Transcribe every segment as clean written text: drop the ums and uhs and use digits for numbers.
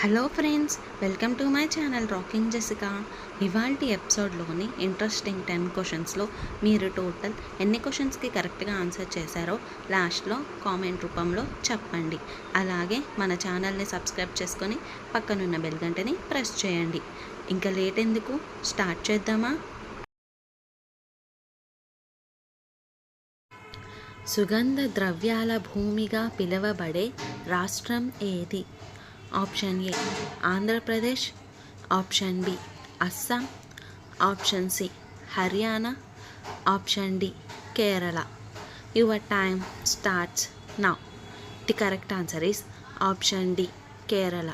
Hello friends, welcome to my channel rocking Jessica. ఇవాల్టి ఎపిసోడ్లోని interesting 10 క్వశ్చన్స్లో మీరు total ఎన్ని క్వశ్చన్స్కి కరెక్ట్గా ఆన్సర్ చేశారో లాస్ట్లో కామెంట్ రూపంలో చెప్పండి. అలాగే మన ఛానల్ని సబ్స్క్రైబ్ చేసుకొని పక్కనున్న బెల్ గంటని ప్రెస్ చేయండి. ఇంకా లేట్ ఎందుకు, స్టార్ట్ చేద్దామా? సుగంధ ద్రవ్యాల భూమిగా పిలువబడే రాష్ట్రం ఏది? Option A Andhra Pradesh, option B Assam, option C Haryana, option D Kerala. Your time starts now. The correct answer is option D Kerala.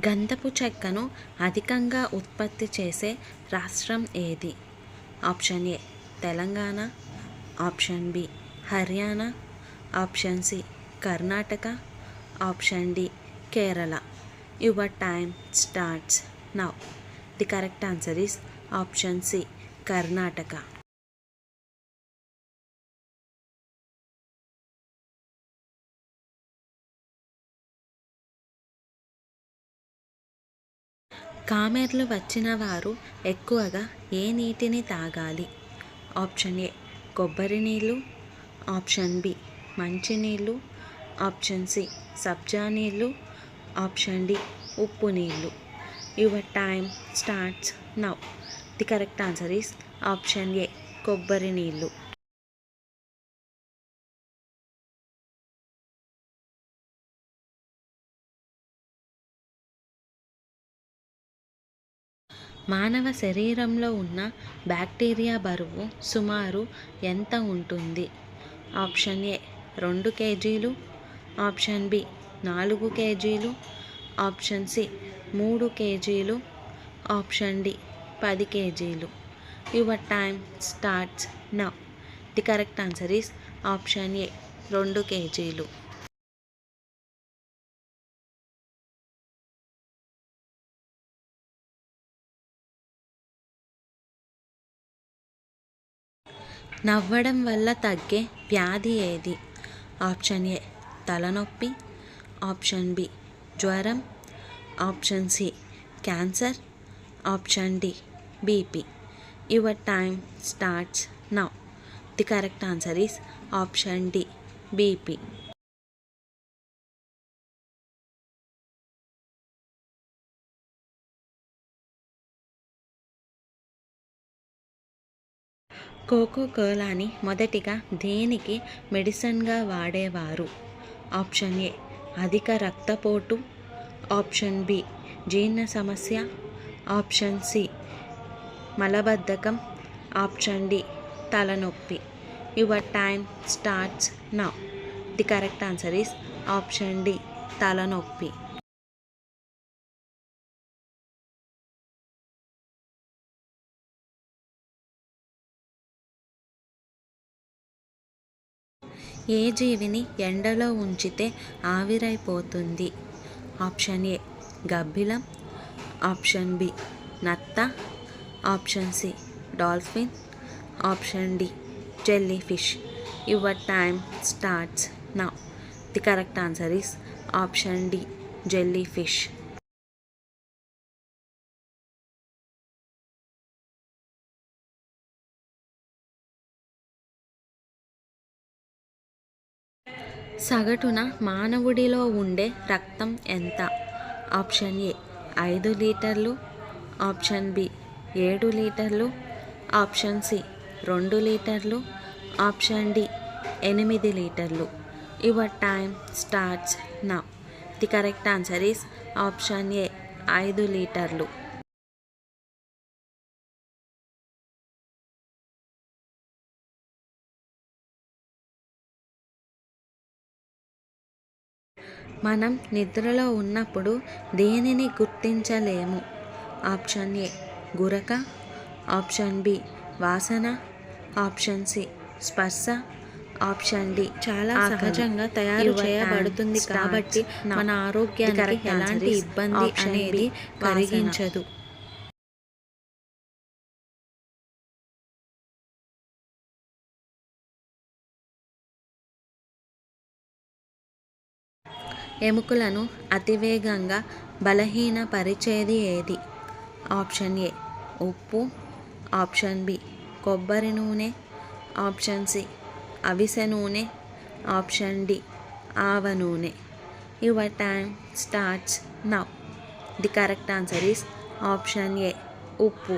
గంధపు చెక్కను అధికంగా ఉత్పత్తి చేసే రాష్ట్రం ఏది? Option A Telangana, option B Haryana, option C Karnataka, option D Kerala. Your time starts now. The correct answer is option C Karnataka. కామెర్లు వచ్చిన వారు ఎక్కువగా ఏ నీటిని తాగాలి? ఆప్షన్ ఏ కొబ్బరి నీళ్ళు, ఆప్షన్ బి మంచినీళ్ళు, ఆప్షన్ సి సబ్జా నీళ్ళు, ఆప్షన్ డి ఉప్పు నీళ్ళు. Your time starts now. The correct answer is option ఏ కొబ్బరి నీళ్ళు. మానవ శరీరంలో ఉన్న బ్యాక్టీరియా బరువు సుమారు ఎంత ఉంటుంది? ఆప్షన్ ఏ 2 కేజీలు, ఆప్షన్ బి 4 కేజీలు, ఆప్షన్ సి 3 కేజీలు, ఆప్షన్ డి 10 కేజీలు. Your time starts now. The correct answer is option ఏ 2 కేజీలు. నవ్వడం వల్ల తగ్గే వ్యాధి ఏది? ఆప్షన్ ఏ తలనొప్పి, ఆప్షన్ బి జ్వరం, option C cancer, option D BP. Your time starts now. The correct answer is option D BP. కోకోకోలాని మొదటిగా దేనికి మెడిసిన్గా వాడేవారు? ఆప్షన్ ఏ అధిక రక్తపోటు, ఆప్షన్ బి జీర్ణ సమస్య, ఆప్షన్ సి మలబద్ధకం, ఆప్షన్ డి తలనొప్పి. Your time starts now. The correct answer is option D తలనొప్పి. ఏ జీవిని ఎండలో ఉంచితే ఆవిరైపోతుంది? ఆప్షన్ ఏ గబ్బిలం, ఆప్షన్ బి నత్త, option C dolphin, option D jellyfish. Your time starts now. The correct answer is option D jellyfish. సగటున మానవుడిలో ఉండే రక్తం ఎంత? ఆప్షన్ ఏ 5 లీటర్లు, ఆప్షన్ బి 7 లీటర్లు, ఆప్షన్ సి 2 లీటర్లు, ఆప్షన్ డి 8 లీటర్లు. Your time starts now. The correct answer is option ఏ 5 లీటర్లు. మనం నిద్రలో ఉన్నప్పుడు దేనిని గుర్తించలేము? Option A Guraka, option B వాసన, ఆప్షన్ సి స్పర్శ, ఆప్షన్ డి చాలా సహజంగా తయారు చేయబడుతుంది కాబట్టి మన ఆరోగ్యానికి ఎలాంటి ఇబ్బంది అనేది కలిగించదు. ఎముకలను అతివేగంగా బలహీనపరిచేది ఏది? ఆప్షన్ ఏ ఉప్పు, ఆప్షన్ బి కొబ్బరి నూనె, ఆప్షన్ సి అవిసె నూనె, ఆప్షన్ డి ఆవ నూనె. Your time starts now. The correct answer is option A ఉప్పు.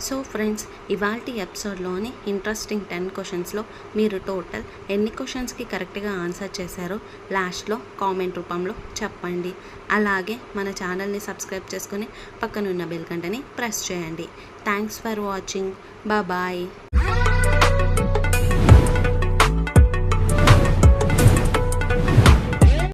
సో ఫ్రెండ్స్, ఇవాల్టి ఎపిసోడ్లోని ఇంట్రెస్టింగ్ 10 క్వశ్చన్స్లో మీరు టోటల్ ఎన్ని క్వశ్చన్స్కి కరెక్ట్గా ఆన్సర్ చేశారో లాస్ట్లో కామెంట్ రూపంలో చెప్పండి. అలాగే మన ఛానల్ని సబ్స్క్రైబ్ చేసుకుని పక్కనున్న బెల్ గంటని ప్రెస్ చేయండి. Thanks for watching. బాయ్.